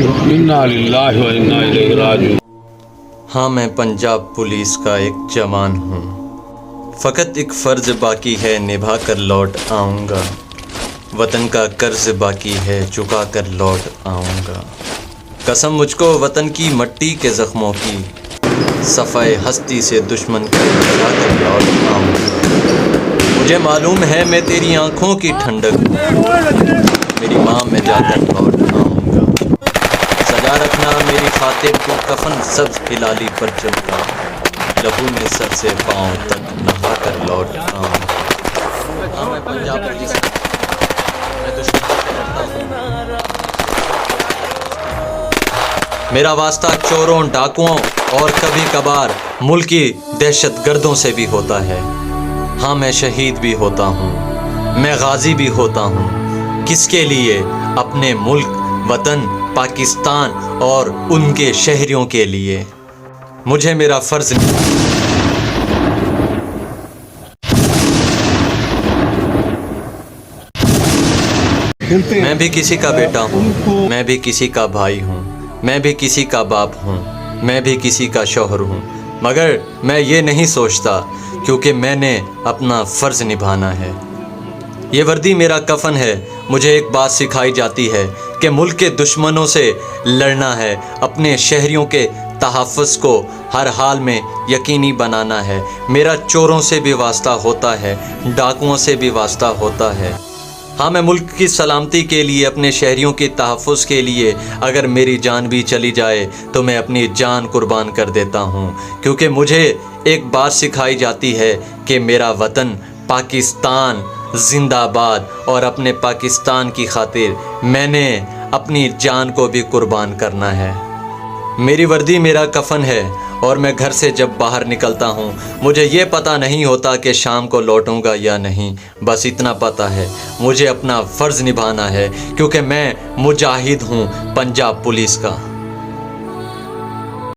انا للہ و انا الیہ راجعون۔ ہاں میں پنجاب پولیس کا ایک جوان ہوں، فقط ایک فرض باقی ہے نبھا کر لوٹ آؤں گا، وطن کا قرض باقی ہے چکا کر لوٹ آؤں گا، قسم مجھ کو وطن کی مٹی کے زخموں کی، صفائے ہستی سے دشمن کو لگا کر لوٹ آؤں گا، مجھے معلوم ہے میں تیری آنکھوں کی ٹھنڈک ہوں، میری ماں میں جا کر لوٹ آؤں گا، سجا رکھنا میری خاطر کو کفن سبز ہلالی پر چلتا، لہو میں سر سے پاؤں تک نہا کر لوٹ آؤں گا۔ ہاں میں پنجاب پولیس میں دشمن سے لڑتا ہوں، میرا واسطہ چوروں ڈاکوؤں اور کبھی کبھار ملکی دہشت گردوں سے بھی ہوتا ہے۔ ہاں میں شہید بھی ہوتا ہوں، میں غازی بھی ہوتا ہوں، کس کے لیے؟ اپنے ملک وطن پاکستان اور ان کے شہریوں کے لیے۔ مجھے میرا فرض میں بھی کسی کا بیٹا ہوں، میں بھی کسی کا بھائی ہوں، میں بھی کسی کا باپ ہوں، میں بھی کسی کا شوہر ہوں، مگر میں یہ نہیں سوچتا کیونکہ میں نے اپنا فرض نبھانا ہے۔ یہ وردی میرا کفن ہے، مجھے ایک بات سکھائی جاتی ہے کہ ملک کے دشمنوں سے لڑنا ہے، اپنے شہریوں کے تحفظ کو ہر حال میں یقینی بنانا ہے۔ میرا چوروں سے بھی واسطہ ہوتا ہے، ڈاکوؤں سے بھی واسطہ ہوتا ہے۔ ہاں میں ملک کی سلامتی کے لیے، اپنے شہریوں کے تحفظ کے لیے اگر میری جان بھی چلی جائے تو میں اپنی جان قربان کر دیتا ہوں، کیونکہ مجھے ایک بات سکھائی جاتی ہے کہ میرا وطن پاکستان زندہ باد، اور اپنے پاکستان کی خاطر میں نے اپنی جان کو بھی قربان کرنا ہے۔ میری وردی میرا کفن ہے، اور میں گھر سے جب باہر نکلتا ہوں مجھے یہ پتہ نہیں ہوتا کہ شام کو لوٹوں گا یا نہیں، بس اتنا پتہ ہے مجھے اپنا فرض نبھانا ہے، کیونکہ میں مجاہد ہوں پنجاب پولیس کا۔